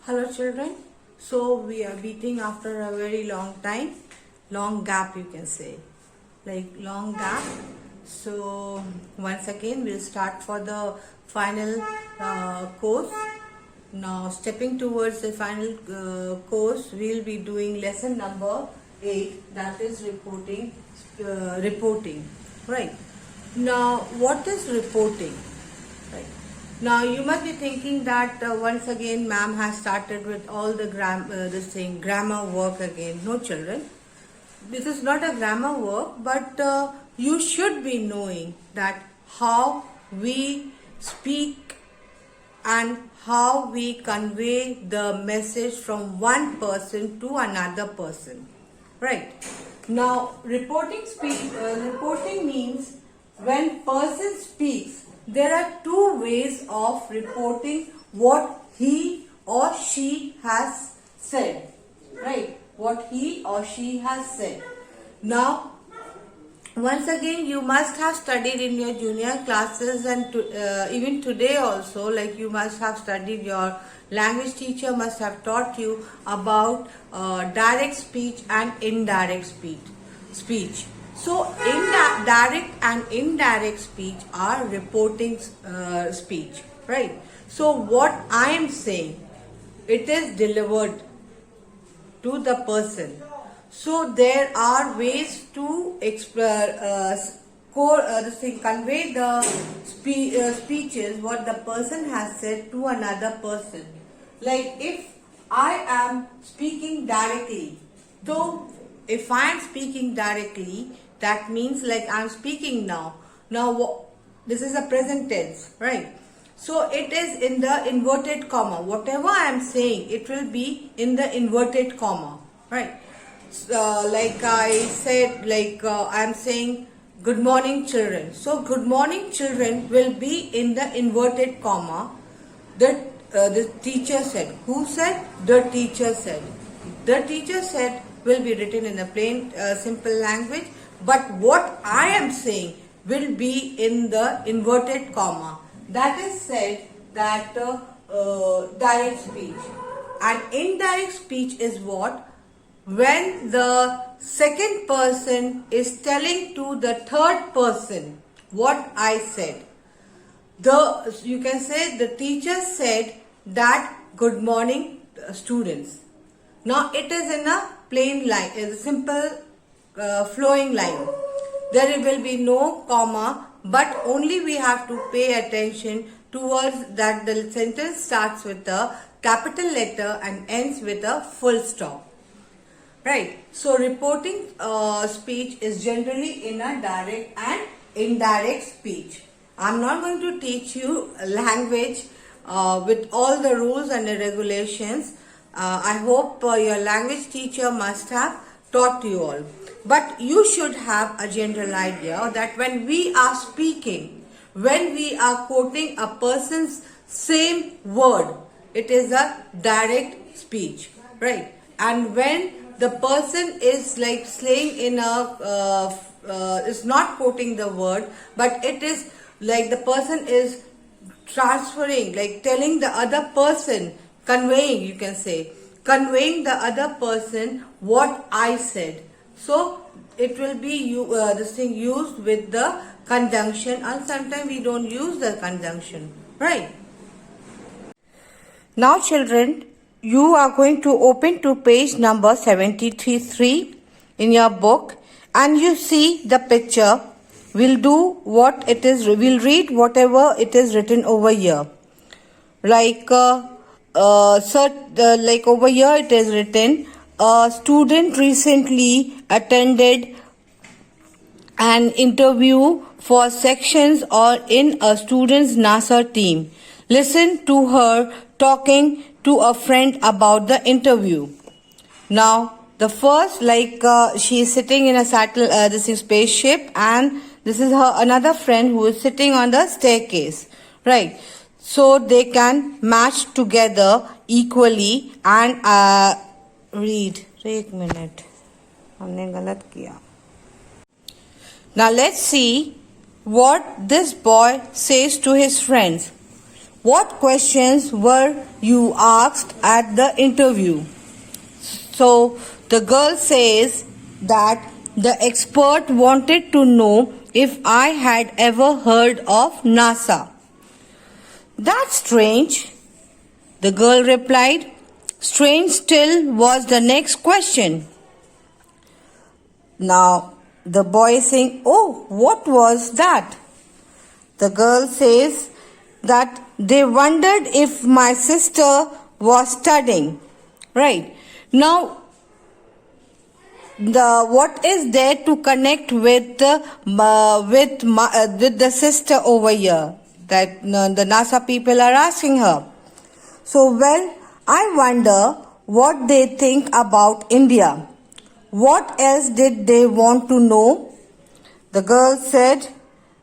Hello children. So we are meeting after a very long time, long gap you can say, like long gap. So once again we'll start for the final course. Now stepping towards the final course, we'll be doing lesson number 8, that is reporting. Right. Now what is reporting? Right. Now you must be thinking that once again ma'am has started with all the grammar work again. No children, this is not a grammar work, but you should be knowing that how we speak and how we convey the message from one person to another person. Right. Now reporting means when person speaks, there are two ways of reporting what he or she has said. Right. What he or she has said. Now, once again, you must have studied in your junior classes and even today also, like you must have studied, your language teacher must have taught you about direct speech and indirect speech. So, direct and indirect speech are reporting speech, right? So, what I am saying, it is delivered to the person. So, there are ways to convey the speeches what the person has said to another person. Like if I am speaking directly, though if I am speaking directly, that means like I am speaking now. Now this is a present tense, right? So it is in the inverted comma. Whatever I am saying, it will be in the inverted comma, right? Like I said, like I am saying, good morning children. So good morning children will be in the inverted comma. The teacher said. Who said? The teacher said. The teacher said will be written in a plain simple language, but what I am saying will be in the inverted comma. That is said that direct speech. And indirect speech is what? When the second person is telling to the third person what I said. You can say the teacher said that good morning students. Now it is in a plain line, is a simple flowing line. There will be no comma, but only we have to pay attention towards that the sentence starts with a capital letter and ends with a full stop. Right. So reporting speech is generally in a direct and indirect speech. I'm not going to teach you language with all the rules and the regulations. I hope your language teacher must have taught you all. But you should have a general idea that when we are speaking, when we are quoting a person's same word, it is a direct speech, right? And when the person is like saying in is not quoting the word, but it is like the person is transferring, like telling the other person, conveying, you can say, conveying the other person what I said. So it will be this thing used with the conjunction, and sometimes we don't use the conjunction, right? Now children, you are going to open to page number 73 in your book, and you see the picture. We'll do what it is, we'll read whatever it is written over here. Like like over here it is written, a student recently attended an interview for sections or in a student's NASA team. Listen to her talking to a friend about the interview. Now the first, like she is sitting in a this is spaceship, and this is her another friend who is sitting on the staircase, right? So they can match together equally and read. एक minute, हमने गलत किया. Now let's see what this boy says to his friends. what questions were you asked at the interview? So the girl says that the expert wanted to know if I had ever heard of NASA. That's strange, the girl replied. Strange still was the next question. Now the boy is saying, oh, what was that? The girl says that they wondered if my sister was studying. Right. Now, what is there to connect with the sister over here that the NASA people are asking her? So, well, I wonder what they think about India. What else did they want to know? The girl said,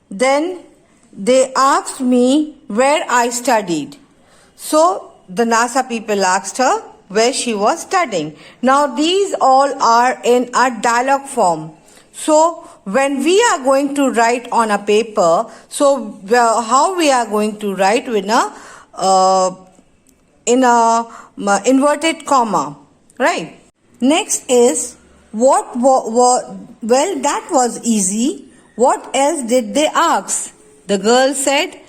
then they asked me where I studied. So the NASA people asked her where she was studying. Now these all are in a dialogue form. So when we are going to write on a paper, so how we are going to write in a inverted comma, right? Next is well, that was easy. What else did they ask? The girl said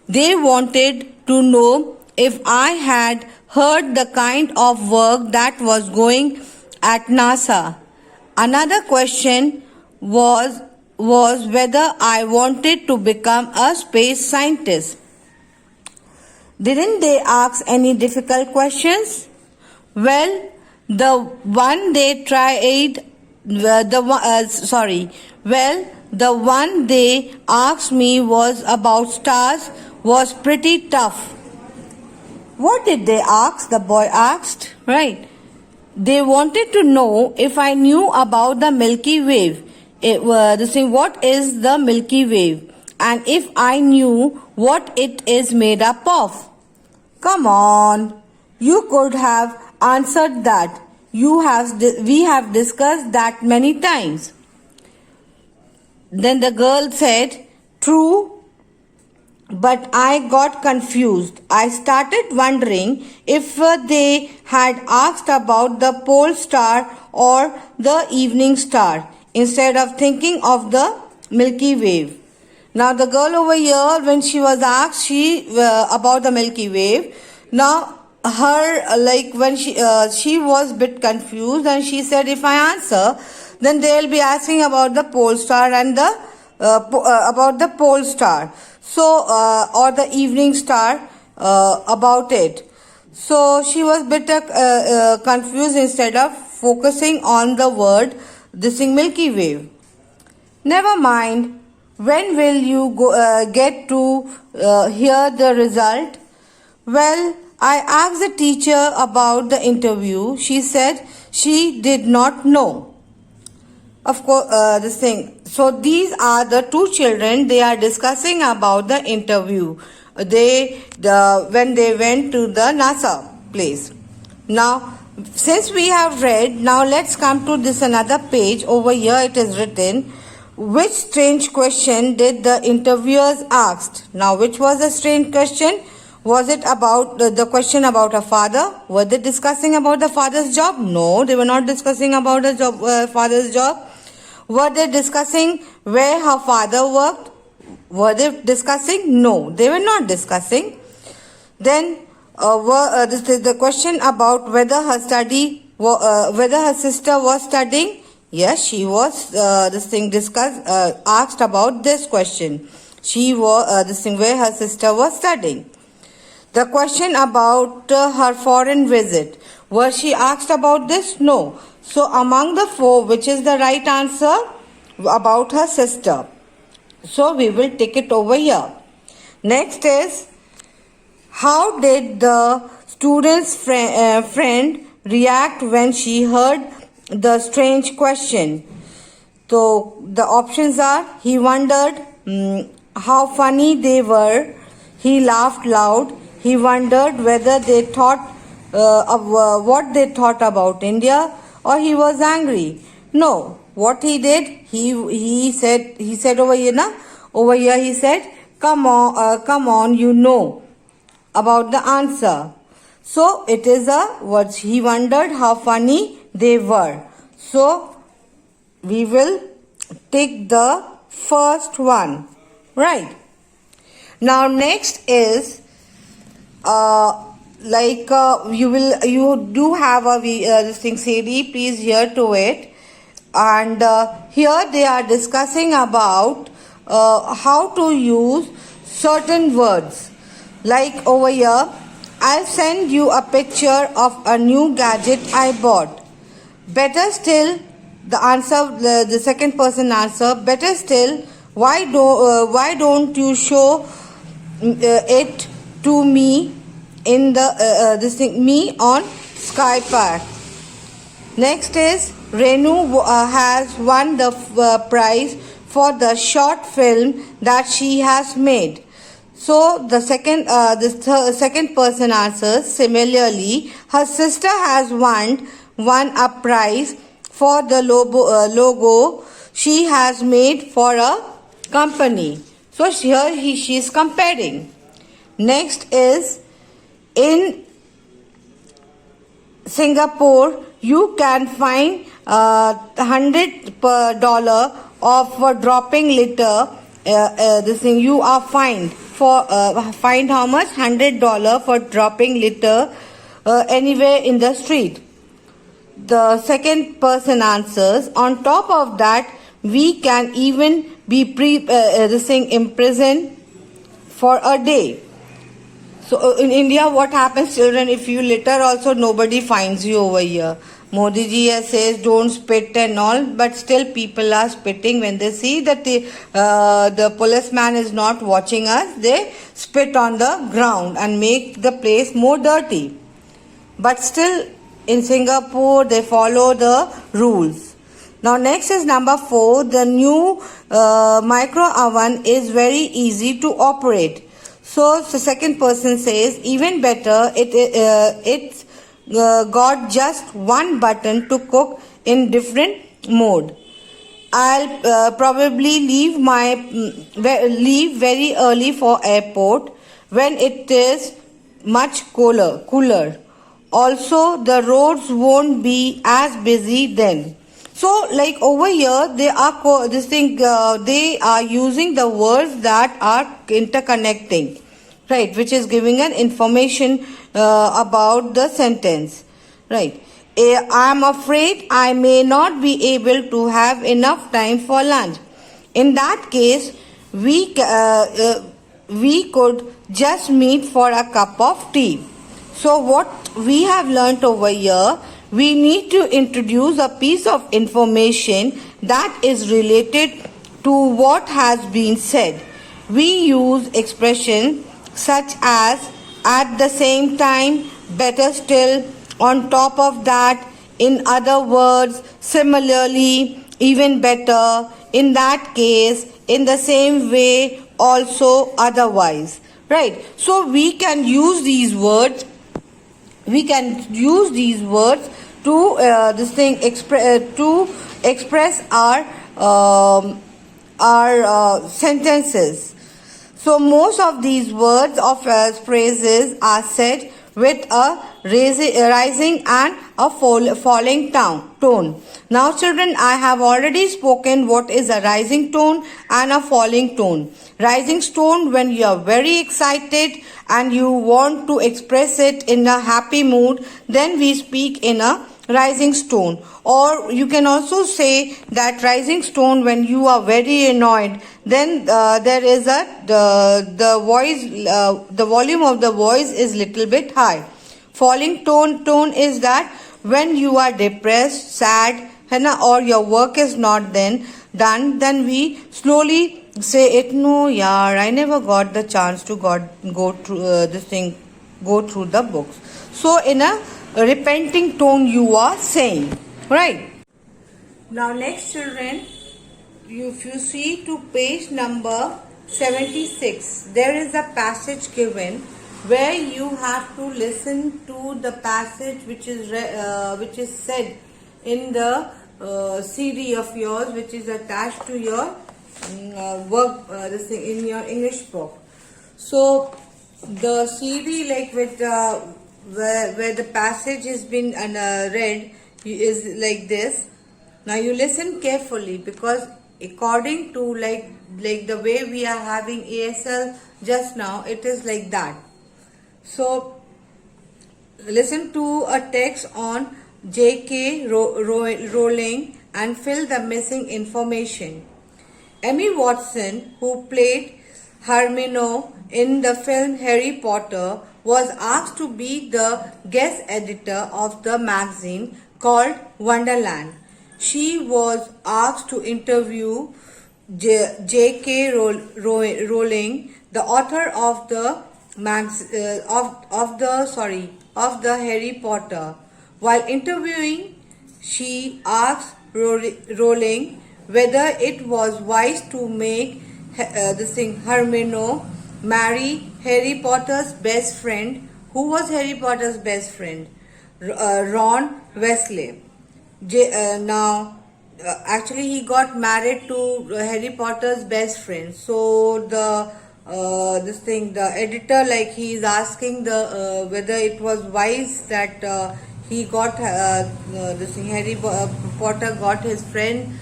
they wanted to know if I had heard the kind of work that was going at NASA. Another question was whether I wanted to become a space scientist. Didn't they ask any difficult questions? Well, the one they asked me was about stars was pretty tough. What did they ask? The boy asked. Right. They wanted to know if I knew about the Milky Way. What is the Milky Way? And if I knew what it is made up of. Come on. You could have answered that. We have discussed that many times. Then the girl said, true, but I got confused. I started wondering if they had asked about the pole star or the evening star instead of thinking of the Milky Way. Now the girl over here, when she was asked about the Milky Way, now when she was a bit confused, and she said, if I answer, then they'll be asking about the pole star and about the pole star, or the evening star, about it. So she was a bit confused instead of focusing on the word Milky Way. Never mind. When will you get to hear the result? Well, I asked the teacher about the interview. She said she did not know. Of course, So these are the two children. They are discussing about the interview. When they went to the NASA place. Now, since we have read, now let's come to this another page. Over here it is written, which strange question did the interviewers ask? Now, which was the strange question? Was it about the question about her father? Were they discussing about the father's job? No, they were not discussing about the father's job. Were they discussing where her father worked? Were they discussing? No, they were not discussing. Then this is the question about whether her sister was studying. Yes, she was asked about this question. She was where her sister was studying. The question about her foreign visit. Was she asked about this? No. So among the four, which is the right answer? About her sister. So we will take it over here. Next is, how did the student's friend react when she heard the strange question? So the options are, he wondered how funny they were. He laughed loud. He wondered whether they thought what they thought about India, or he was angry. No, what he did, he said over here, he said, come on, you know. about the answer. So it is a words. He wondered how funny they were. So we will take the first one. Right. Now next is you do have a this thing, Sadie, please hear to it. And here they are discussing about how to use certain words. Like over here, I'll send you a picture of a new gadget I bought. Better still, the second person answer, better still, why don't you show it to me in the me on Skype. Next is Renu has won the prize for the short film that she has made. So the second person answers, similarly, her sister has won a prize for the logo she has made for a company. So here she is comparing. Next is, in Singapore, you can find $100 of for dropping litter. You are fined for fined how much? $100 for dropping litter anywhere in the street. The second person answers, on top of that, we can even be imprisoned for a day. So in India, what happens, children, if you litter also, nobody finds you over here. Modi ji says don't spit and all, but still people are spitting when they see that the policeman is not watching us. They spit on the ground and make the place more dirty. But still in Singapore, they follow the rules. Now next is number 4. The new micro oven is very easy to operate. So the second person says, even better, it's got just one button to cook in different mode. I'll probably leave very early for airport when it is much cooler. Also, the roads won't be as busy then. So, like over here, they are using the words that are interconnecting, right? Which is giving an information about the sentence, right? I'm afraid I may not be able to have enough time for lunch. In that case, we could just meet for a cup of tea. So what we have learnt over here, we need to introduce a piece of information that is related to what has been said. We use expressions such as at the same time, better still, on top of that, in other words, similarly, even better, in that case, in the same way, also, otherwise. Right? So we can use these words. We can use these words to express our sentences. So most of these words of phrases are said with a rising and a falling tone. Now children, I have already spoken what is a rising tone and a falling tone. Rising tone when you are very excited and you want to express it in a happy mood, then we speak in a rising tone. Or you can also say that rising tone when you are very annoyed, then there is the volume of the voice is little bit high. Falling tone is that when you are depressed, sad, or your work is not done, then we slowly say it, no yaar, I never got the chance to go through go through the books. So in a repenting tone you are saying, right? Now next children, if you see to page number 76, there is a passage given where you have to listen to the passage which is said in the CD of yours, which is attached to your work in your English book. So the CD, like with where the passage has been read, is like this. Now you listen carefully, because according to like the way we are having ASL just now, it is like that. So listen to a text on J.K. Rowling and fill the missing information. Emmy Watson, who played Hermione in the film Harry Potter, was asked to be the guest editor of the magazine called Wonderland. She was asked to interview J.K. Rowling, the author of the of the Harry Potter. While interviewing, she asked Rowling whether it was wise to make Hermione marry Harry Potter's best friend. Who was Harry Potter's best friend? Ron Weasley. Actually, he got married to Harry Potter's best friend. So the editor, like, he is asking the whether it was wise that he got Harry Potter got his friend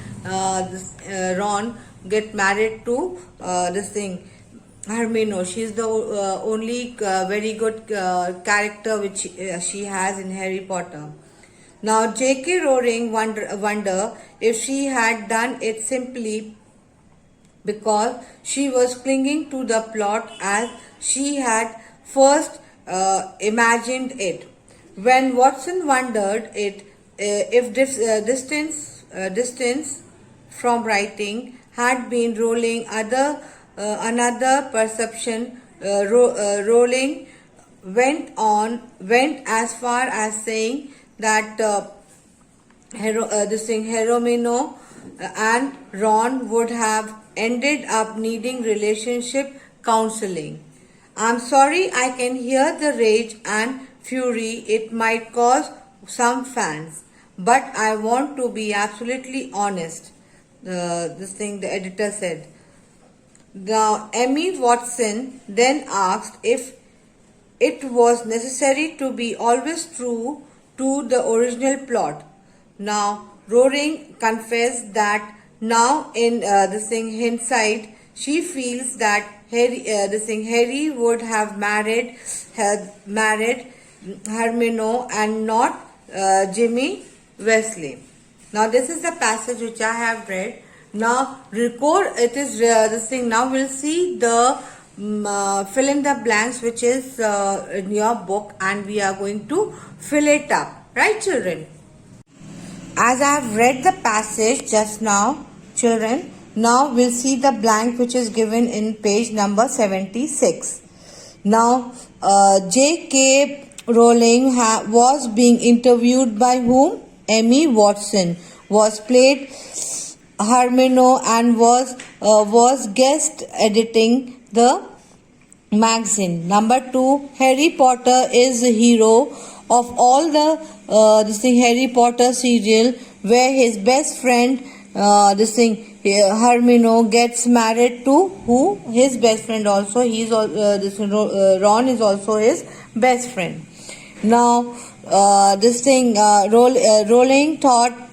Ron get married to Hermione. She is the only very good character which she has in Harry Potter. Now J.K. Rowling wonder if she had done it simply because she was clinging to the plot as she had first imagined it. When Watson wondered if this distance from writing had been Rowling another perception, Rowling went as far as saying that Hermione and Ron would have ended up needing relationship counseling. I'm sorry, I can hear the rage and fury it might cause some fans, but I want to be absolutely honest. The editor said. Now, Emmy Watson then asked if it was necessary to be always true to the original plot. Now, Rowling confessed that now in hindsight, she feels that Harry would have married Hermione and not Jimmy Wesley. Now, this is the passage which I have read. Now, record it is Now we'll see the fill in the blanks which is in your book, and we are going to fill it up. Right, children? As I have read the passage just now, children, now we'll see the blank which is given in page number 76. Now, J.K. Rowling was being interviewed by whom? Emmy Watson was played Hermione and was guest editing the magazine. Number 2, Harry Potter is the hero of all the Harry Potter serial, where his best friend Hermione gets married to who? His best friend also. Ron is also his best friend. Now Rowling thought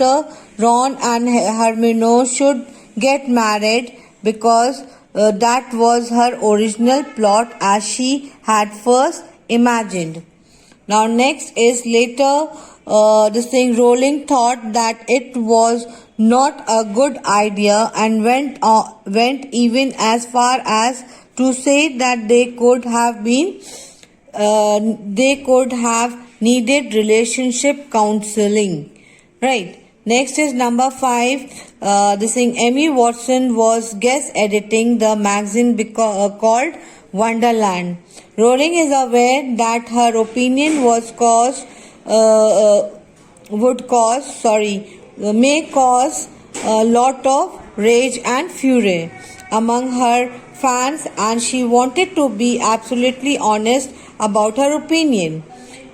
Ron and Hermione should get married because that was her original plot as she had first imagined. Now next is later Rowling thought that it was not a good idea and went even as far as to say that they could have needed relationship counseling. Right. Next is number 5. Emmy Watson was guest editing the magazine called Wonderland. Rowling is aware that her opinion may cause a lot of rage and fury among her fans, and she wanted to be absolutely honest about her opinion.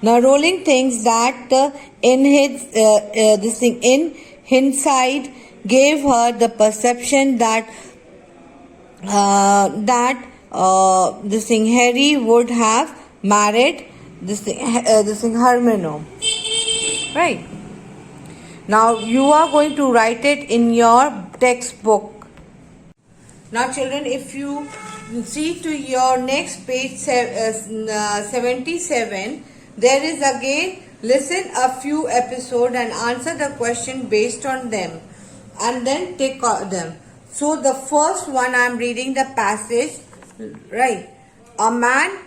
Now, Rowling thinks that in hindsight gave her the perception that this thing Harry would have married this thing Hermione. Right. Now you are going to write it in your textbook. Now children, if you see to your next page 77, there is again listen a few episodes and answer the question based on them and then take them. So the first one I am reading the passage, right? A man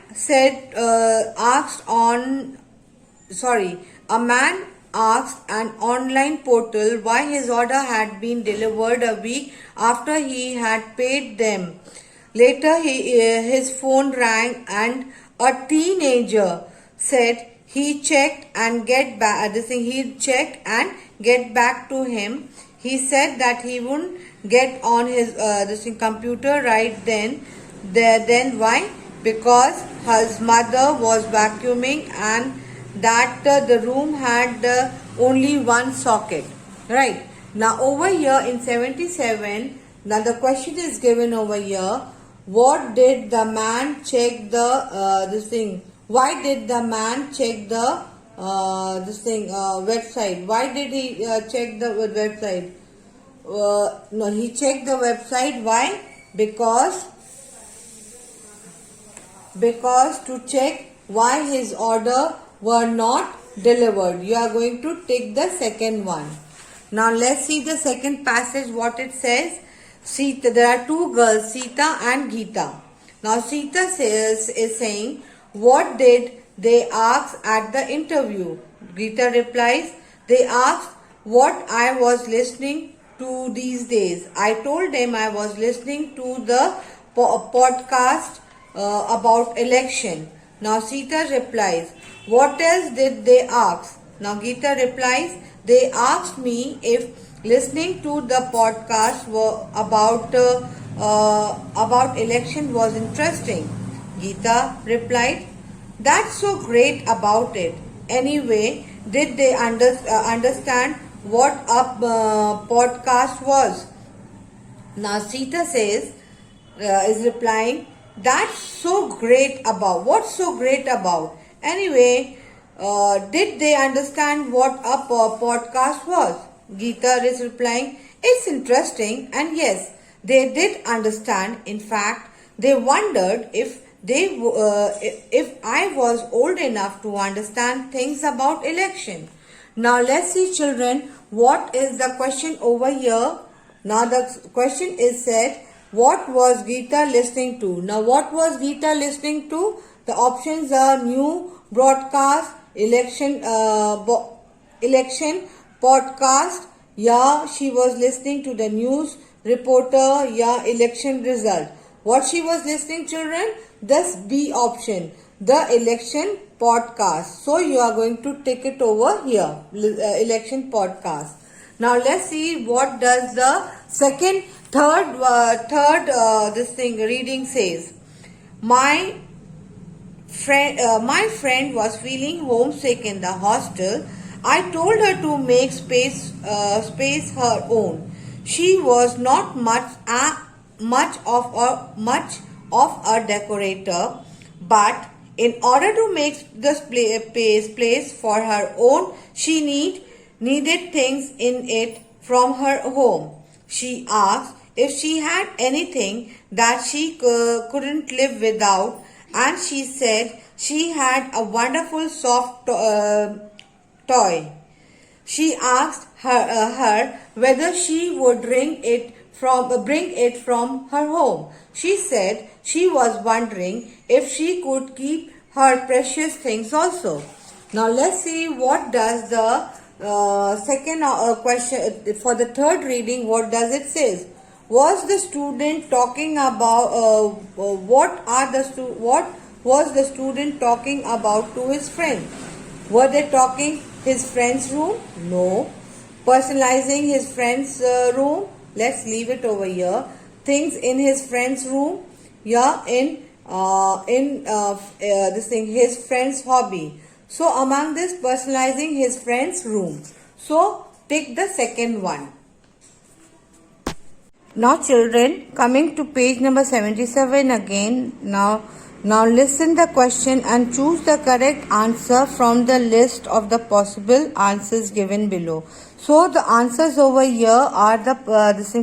asked an online portal why his order had been delivered a week after he had paid them. Later, his phone rang and a teenager said he checked and get back. He checked and get back to him. He said that he wouldn't get on his computer right then. Then why? Because his mother was vacuuming and that the room had only one socket. Right. Now over here in 77, now the question is given over here. What did the man check the Why did the man check the website? Why did he check the website? No, he checked the website. Why? Because to check why his order were not delivered. You are going to take the second one. Now let's see the second passage what it says. Sita, there are two girls, Sita and Geeta. Now Sita is saying, what did they ask at the interview? Geeta replies, they asked what I was listening to these days. I told them I was listening to the podcast about election. Now Sita replies, what else did they ask? Now Geeta replies, they asked me if listening to the podcast about election was interesting. Geeta replied, that's so great about it. Anyway, did they understand what a podcast was? Now Sita is replying, that's so great about. What's so great about? Anyway, did they understand what a podcast was? Geeta is replying, it's interesting, and yes, they did understand. In fact, they wondered if I was old enough to understand things about election. Now let's see children, what is the question over here? Now the question is said, what was Geeta listening to? Now what was Geeta listening to? The options are new broadcast, election podcast. Yeah, she was listening to the news reporter. Yeah, election result. What she was listening, children? This B option, the election podcast. So you are going to take it over here, election podcast. Now let's see what does the third reading says. My friend was feeling homesick in the hostel. I told her to make space her own. She was not much of a decorator, but in order to make the place for her own, she needed things in it from her home. She asked if she had anything that she couldn't live without, and she said she had a wonderful soft toy. She asked her whether she would bring it from her home. She said she was wondering if she could keep her precious things also. Now let's see what does the second question for the third reading. What does it says? Was the student talking about what was the student talking about to his friend? Were they talking his friend's room? No. Personalizing his friend's room? Let's leave it over here. Things in his friend's room? Yeah, his friend's hobby. So among this, personalizing his friend's room. So take the second one. Now children, coming to page number 77 again. Now listen the question and choose the correct answer from the list of the possible answers given below. So the answers over here are the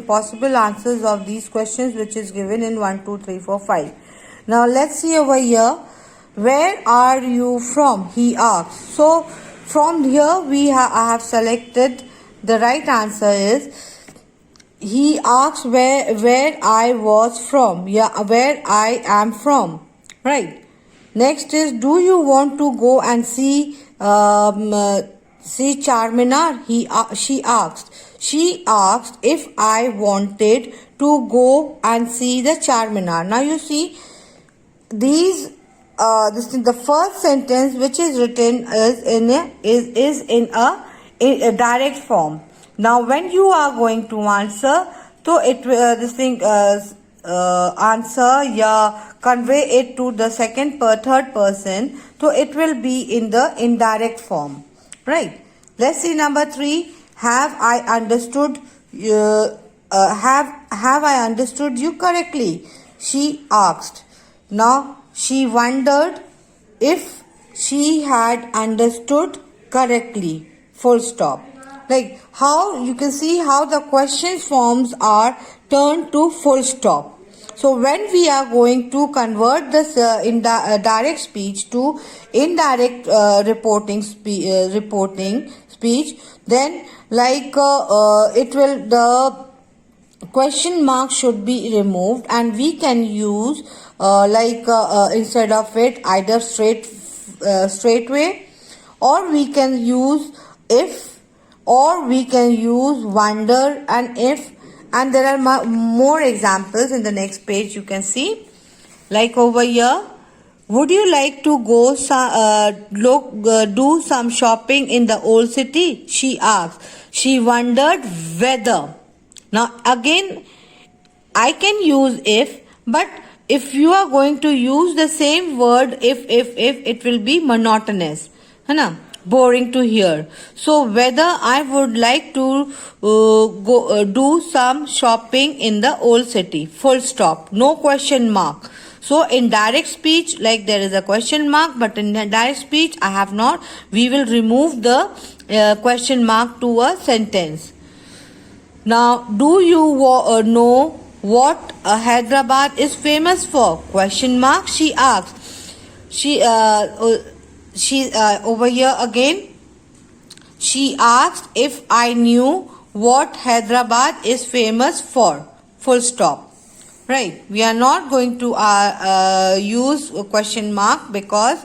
possible answers of these questions which is given in 1, 2, 3, 4, 5. Now let's see over here. Where are you from? He asked. So from here I have selected the right answer is he asked where I was from. Yeah, where I am from. Right. Next is, do you want to go and see Charminar? She asked. She asked if I wanted to go and see the Charminar. Now you see these. The first sentence which is written is in a direct form. Now when you are going to answer, so it answer, yeah, convey it to the third person, so it will be in the indirect form, right? Let's see number 3. Have I understood have I understood you correctly? She asked. Now she wondered if she had understood correctly. Full stop. Like how you can see how the question forms are turned to full stop. So when we are going to convert this direct speech to indirect reporting speech, then like it will the question mark should be removed and we can use instead of it either straight way, or we can use if, or we can use wonder and if, and there are more examples in the next page you can see. Like over here, would you like to go do some shopping in the old city? She asked. She wondered whether. Now again, I can use if, but if you are going to use the same word if it will be monotonous, है ना, boring to hear. So whether I would like to go do some shopping in the old city. Full stop. No question mark. So in direct speech, like there is a question mark, but in direct speech I have not. We will remove the question mark to a sentence. Now, do you know what Hyderabad is famous for? Question mark. She asked. She over here again. She asked if I knew what Hyderabad is famous for. Full stop. Right. We are not going to use a question mark because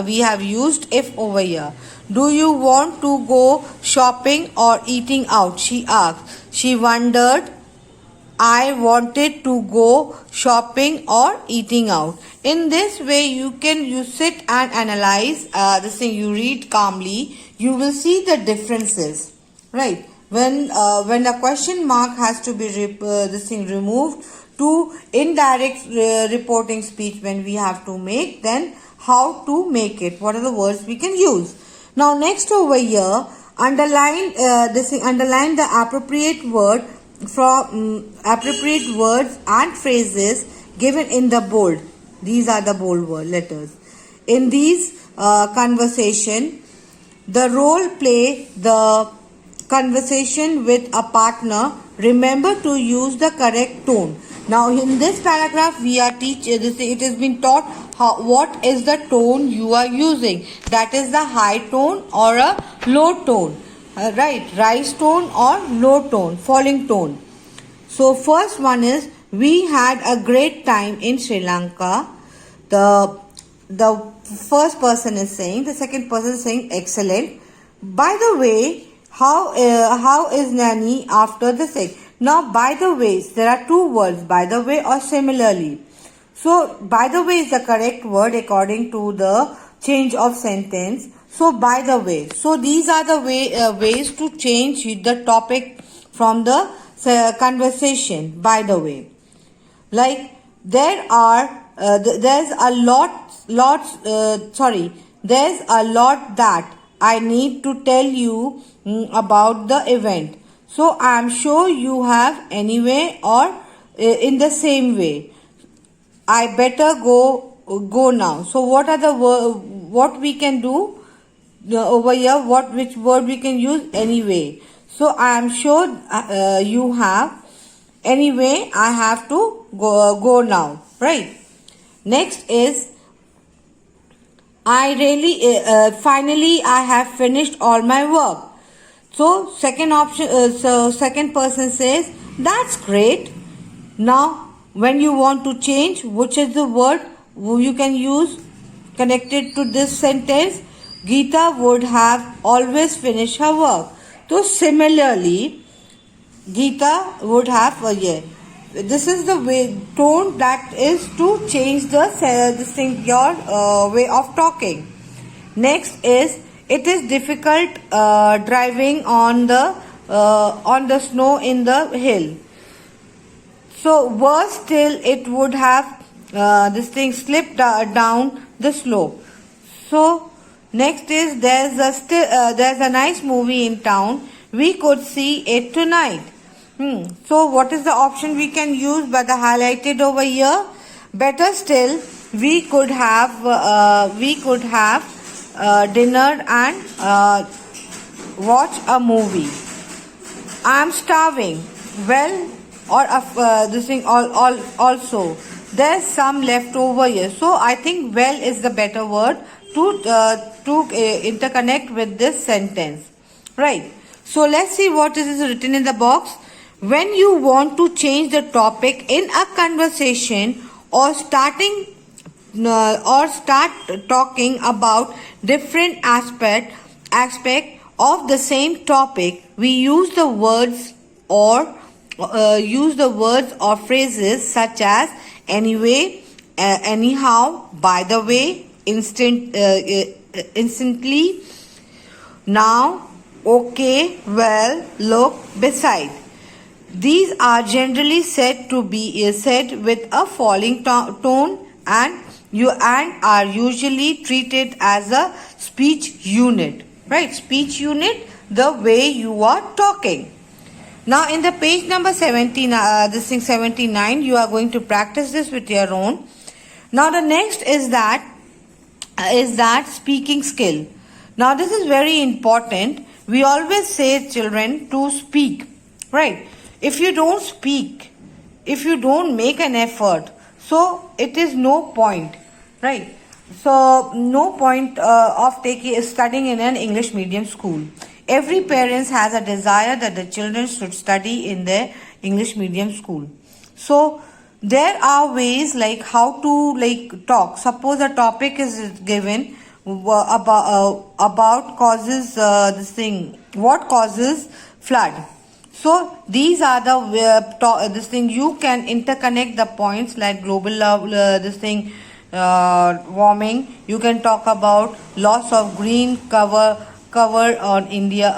we have used if over here. Do you want to go shopping or eating out? She asked. She wondered. I wanted to go shopping or eating out. In this way, you sit and analyze this thing. You read calmly. You will see the differences, right? When a question mark has to be removed to indirect reporting speech, when we have to make, then how to make it? What are the words we can use? Now next over here, underline underline the appropriate word from appropriate words and phrases given in the bold. These are the bold word letters. In these conversation, the role play the conversation with a partner. Remember to use the correct tone. Now in this paragraph we are it has been taught what is the tone you are using. That is the high tone or a low tone. Right, rise tone or low tone, falling tone. So first one is, we had a great time in Sri Lanka. The first person is saying, the second person is saying excellent. By the way, how is Nanny after the sex? Now by the way, there are two words, by the way or similarly. So by the way is the correct word according to the change of sentence. So by the way, so these are the ways to change the topic from the conversation. By the way, like there's a lot that I need to tell you about the event. So I am sure you have anyway or in the same way. I better go now. So what are the what we can do over here? Which word we can use? Anyway. So I am sure you have. Anyway, I have to go now. Right. Next is I really finally I have finished all my work. So second option, so second person says that's great. Now when you want to change, which is the word you can use connected to this sentence? Geeta would have always finished her work. So similarly, Geeta would have yeah. This is the way tone that is to change the this thing, your way of talking. Next is it is difficult driving on the snow in the hill. So worse still, it would have this thing slipped down the slope. So next is there's a nice movie in town. We could see it tonight. So what is the option we can use by the highlighted over here? Better still, we could have dinner and watch a movie. I am starving. Well, or this thing also there's some left over here. So I think well is the better word to interconnect with this sentence, right? So let's see what is written in the box. When you want to change the topic in a conversation or start talking about different aspect of the same topic, we use the words or phrases such as anyway, anyhow, by the way, instantly, now, okay, well, look, beside. These are generally said to be said with a falling tone and are usually treated as a speech unit, right? Speech unit, the way you are talking. Now in the page number 79, you are going to practice this with your own. Now the next is that speaking skill. Now this is very important. We always say children to speak, right? If you don't speak, if you don't make an effort, so it is no point, right? So no point of studying in an English medium school. Every parent has a desire that the children should study in their English medium school. So there are ways like how to talk. Suppose a topic is given about causes what causes flood. So these are the this thing you can interconnect the points like global warming. You can talk about loss of green cover on India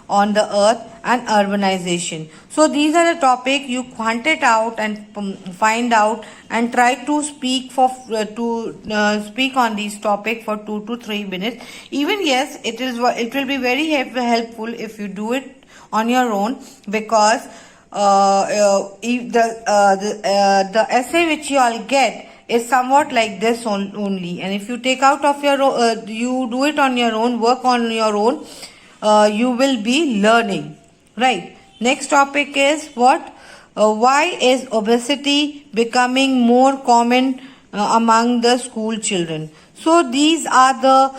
on the earth and urbanization. So these are the topic you hunt it out and find out and try to speak speak on these topic for 2 to 3 minutes. Even yes, it will be very helpful if you do it on your own, because the essay which you all get is somewhat like this only, and if you take out of your you do it on your own, work on your own, you will be learning, right? Next topic is what? Why is obesity becoming more common among the school children? So these are the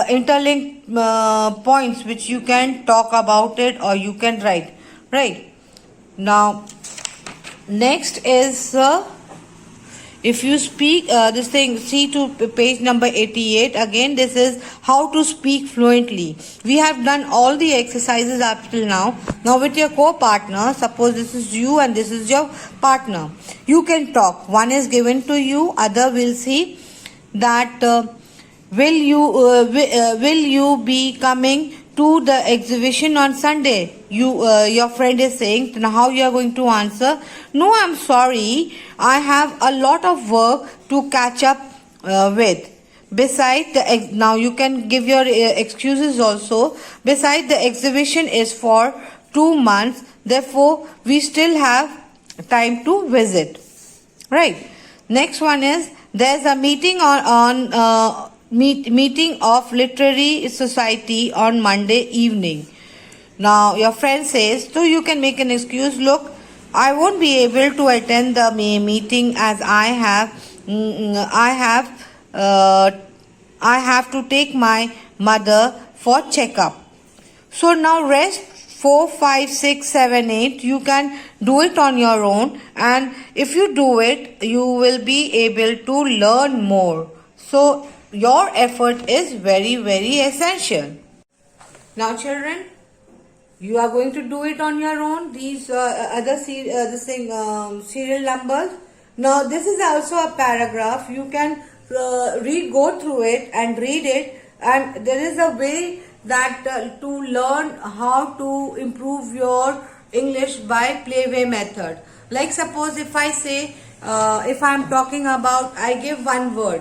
interlinked points which you can talk about it or you can write, right? Now next is if you speak see to page number 88. Again, this is how to speak fluently. We have done all the exercises up till now. Now with your co-partner, suppose this is you and this is your partner, you can talk. One is given to you, other will see that will you be coming to the exhibition on Sunday? Your friend is saying. Now how you are going to answer? No, I'm sorry, I have a lot of work to catch up with. now you can give your excuses also. Beside, the exhibition is for 2 months, therefore we still have time to visit. Right. Next one is, there's a meeting meeting of literary society on Monday evening. Now your friend says, so you can make an excuse. Look, I won't be able to attend the meeting as I have to take my mother for checkup. So now rest 4, 5, 6, 7, 8. You can do it on your own, and if you do it, you will be able to learn more. So your effort is very, very essential. Now children, you are going to do it on your own, these serial numbers. Now this is also a paragraph. You can go through it and read it, and there is a way that to learn how to improve your English by playway method. Like suppose if I say, if I am talking about, I give one word,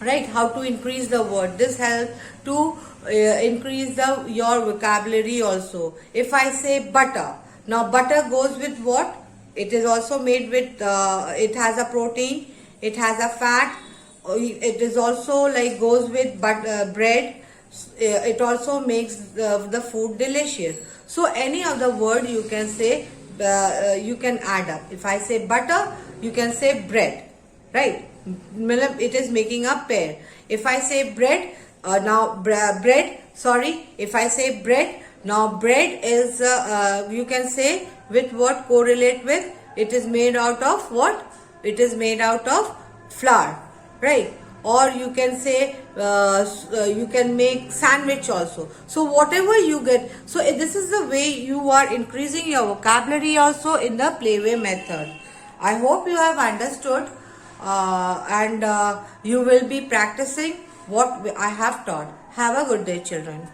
right, how to increase the word. This helps to increase your vocabulary also. If I say butter, now butter goes with what? It is also made with, it has a protein, it has a fat, it is also like goes with bread. It also makes the food delicious. So any of the word you can say, you can add up. If I say butter, you can say bread, right? It is making a pair. If I say bread, if I say bread, now bread is, you can say with what correlate with, it is made out of what? It is made out of flour, right? Or you can say, you can make sandwich also. So whatever you get, so this is the way you are increasing your vocabulary also in the playway method. I hope you have understood, and you will be practicing what I have taught. Have a good day, children.